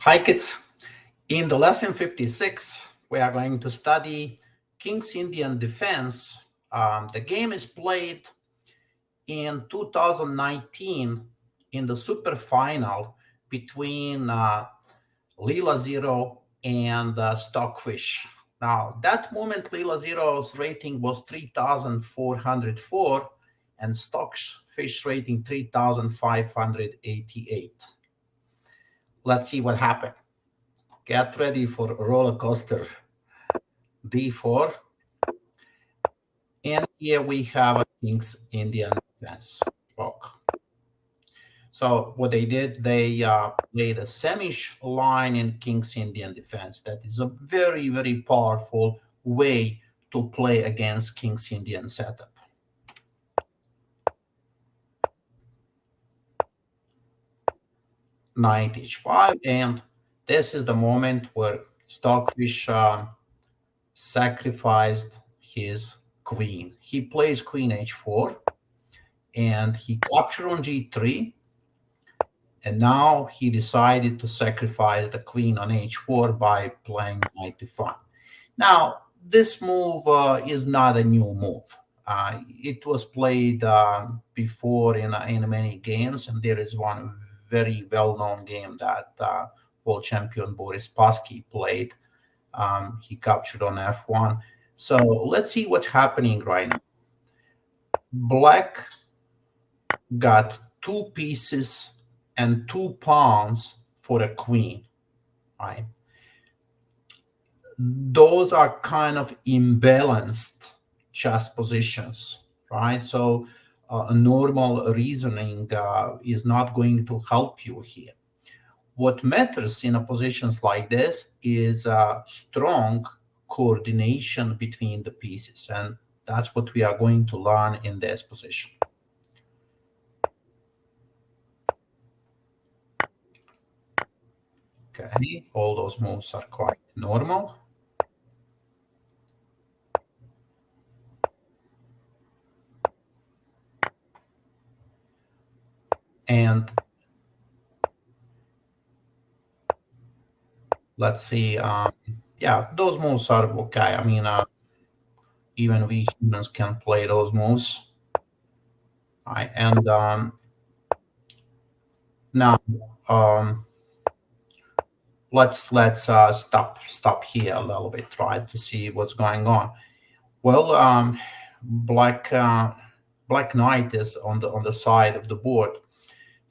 Hi kids, in the lesson 56 we are going to study King's Indian defense. The game is played in 2019 in the super final between LCZero and Stockfish. Now that moment LCZero's rating was 3,404 and Stockfish rating 3,588. Let's see what happened. Get ready for a roller coaster. D4. And here we have a King's Indian defense block. So what they did, they played a semish line in King's Indian defense. That is a very, very powerful way to play against King's Indian setup. Knight h5, and this is the moment where Stockfish sacrificed his queen. He plays queen h4, and he captured on g3, and now he decided to sacrifice the queen on h4 by playing knight to5. Now, this move is not a new move. It was played before in many games, and there is one very well-known game that world champion Boris Spassky played. He captured on f1. So let's see what's happening right now. Black got two pieces and 2 pawns for a queen, right? Those are kind of imbalanced chess positions, right? So a normal reasoning is not going to help you here. What matters in positions like this is strong coordination between the pieces, and that's what we are going to learn in this position. Okay, all those moves are quite normal. And let's see, yeah, those moves are okay. I mean, even we humans can play those moves. Right, and now let's stop here a little bit, right, to see what's going on. Well, black knight is on the side of the board,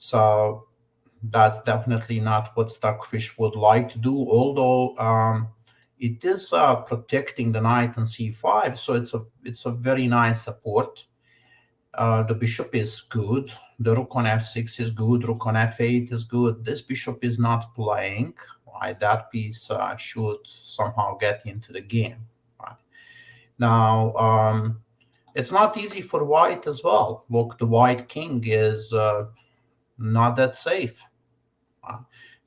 so that's definitely not what Stockfish would like to do, although it is protecting the knight on c5, so it's a very nice support. The bishop is good, the rook on f6 is good, rook on f8 is good. This bishop is not playing, right? That piece should somehow get into the game, right? Now, it's not easy for white as well. Look, the white king is not that safe.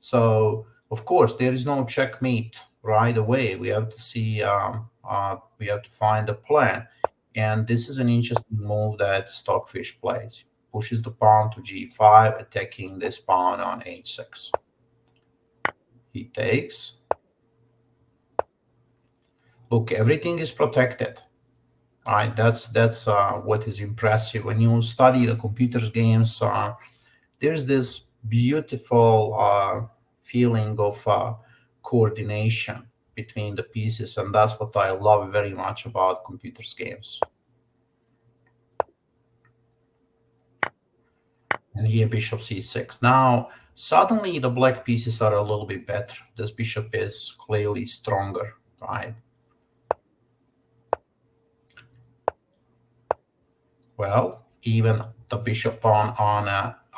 So, of course, there is no checkmate right away. We have to see, we have to find a plan. And this is an interesting move that Stockfish plays. Pushes the pawn to g5, attacking this pawn on h6. He takes. Look, everything is protected. Right, that's what is impressive. When you study the computer games, there's this beautiful feeling of coordination between the pieces, and that's what I love very much about computer games. And here bishop c6. Now, suddenly the black pieces are a little bit better. This bishop is clearly stronger, right? Well, even the bishop on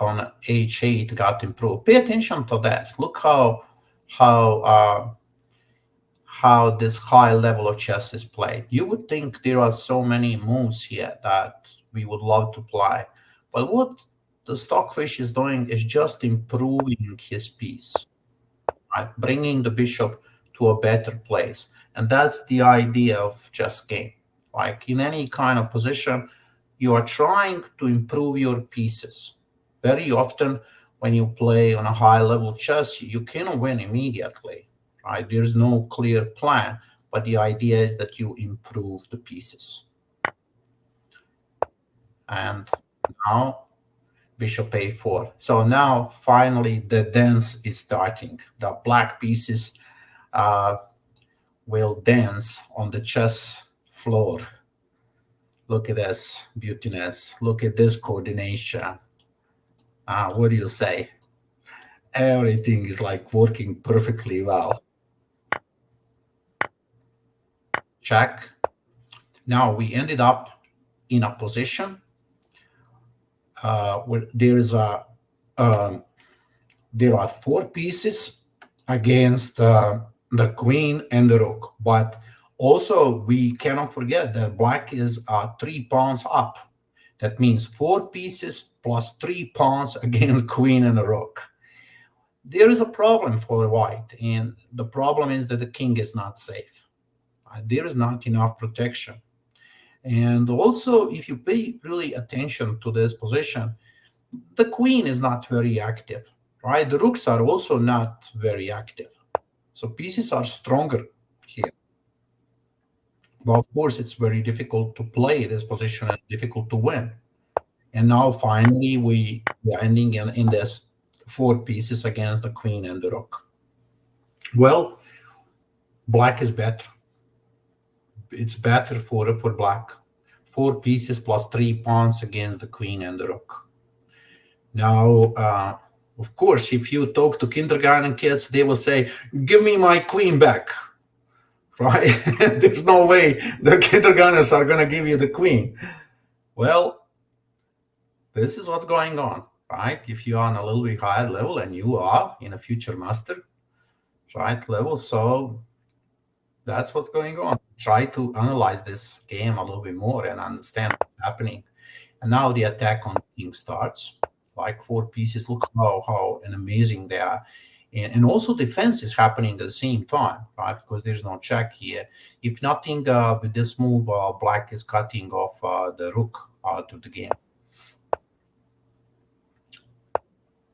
h8 got improved. Pay attention to that. Look how this high level of chess is played. You would think there are so many moves here that we would love to play, but what the Stockfish is doing is just improving his piece, right? Bringing the bishop to a better place, and that's the idea of chess game. Like in any kind of position, you are trying to improve your pieces. Very often, when you play on a high level chess, you cannot win immediately, right? There's no clear plan, but the idea is that you improve the pieces. And now bishop a4. So now finally the dance is starting. The black pieces will dance on the chess floor. Look at this beautiness. Look at this coordination. What do you say? Everything is like working perfectly well. Check. Now we ended up in a position where there are four pieces against the queen and the rook, but also we cannot forget that black is 3 pawns up. That means 4 pieces plus 3 pawns against queen and the rook. There is a problem for white, and the problem is that the king is not safe. There is not enough protection. And also, if you pay really attention to this position, the queen is not very active, right? The rooks are also not very active. So pieces are stronger here. But of course, it's very difficult to play this position and difficult to win. And now finally, we are ending in this 4 pieces against the queen and the rook. Well, black is better. It's better for black. 4 pieces plus 3 pawns against the queen and the rook. Now, of course, if you talk to kindergarten kids, they will say, "Give me my queen back." Right? There's no way the kindergartners are going to give you the queen. Well, this is what's going on, right? If you are on a little bit higher level, and you are in a future master, right, level, so that's what's going on. Try to analyze this game a little bit more and understand what's happening. And now the attack on the king starts. Like 4 pieces. Look how amazing they are. And also defense is happening at the same time, right? Because there's no check here. If nothing, with this move, black is cutting off the rook out of the game.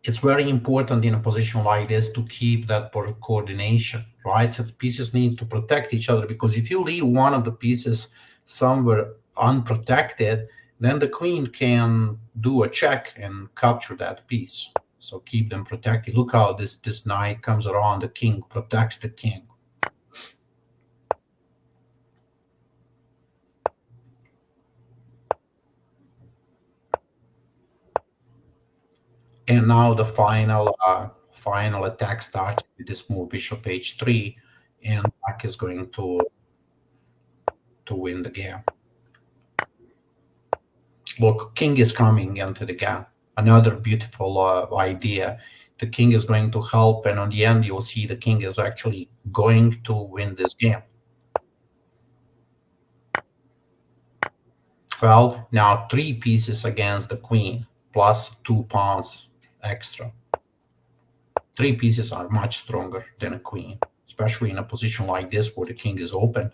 It's very important in a position like this to keep that coordination, right? So pieces need to protect each other, because if you leave one of the pieces somewhere unprotected, then the queen can do a check and capture that piece. So keep them protected. Look how this knight comes around the king, protects the king. And now the final attack starts with this move, bishop h3, and black is going to win the game. Look, king is coming into the game. Another beautiful idea. The king is going to help, and on the end, you'll see the king is actually going to win this game. Well, now 3 pieces against the queen, plus 2 pawns extra. 3 pieces are much stronger than a queen, especially in a position like this where the king is open.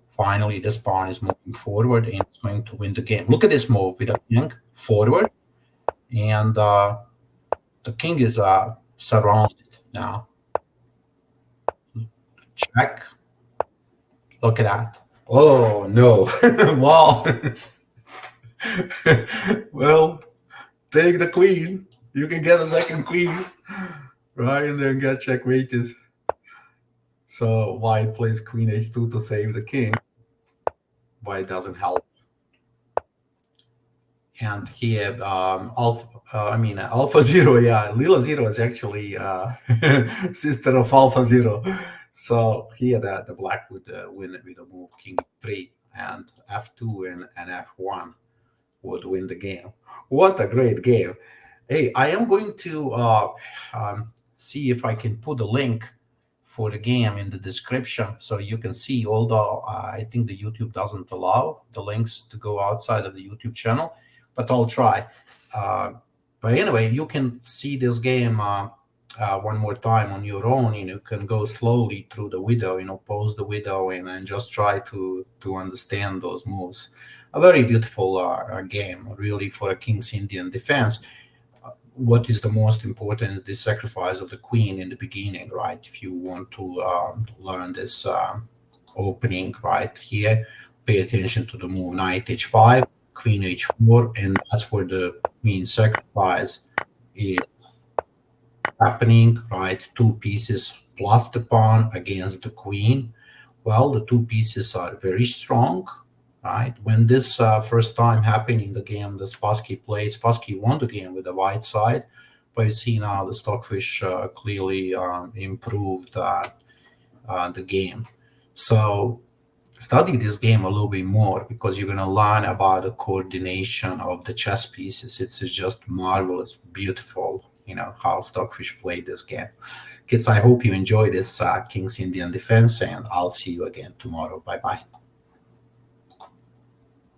Finally, this pawn is moving forward and it's going to win the game. Look at this move with the king forward, and the king is surrounded now. Check. Look at that. Oh, no. Wow. Well, take the queen. You can get a second queen, right? And then get checkmated. So white plays queen h2 to save the king. White doesn't help. And here, AlphaZero, yeah, LilaZero is actually sister of AlphaZero. So here the black would win with a move king 3, and f2 and f1 would win the game. What a great game. Hey, I am going to see if I can put a link for the game in the description so you can see, although I think the YouTube doesn't allow the links to go outside of the YouTube channel, but I'll try. But anyway, you can see this game one more time on your own. You can go slowly through the video, pause the video and just try to understand those moves. A very beautiful game, really, for a King's Indian defense. what is the most important, the sacrifice of the queen in the beginning, right? If you want to learn this opening right here, pay attention to the move knight h5, queen h4, and that's where the queen sacrifice is happening, right? Two pieces plus the pawn against the queen. Well, the two pieces are very strong, right? When this first time happened in the game, the Spassky played, Spassky won the game with the white side, but you see now the Stockfish clearly improved the game. So study this game a little bit more because you're going to learn about the coordination of the chess pieces. It's just marvelous, beautiful, how Stockfish played this game. Kids, I hope you enjoy this King's Indian defense, and I'll see you again tomorrow. Bye bye.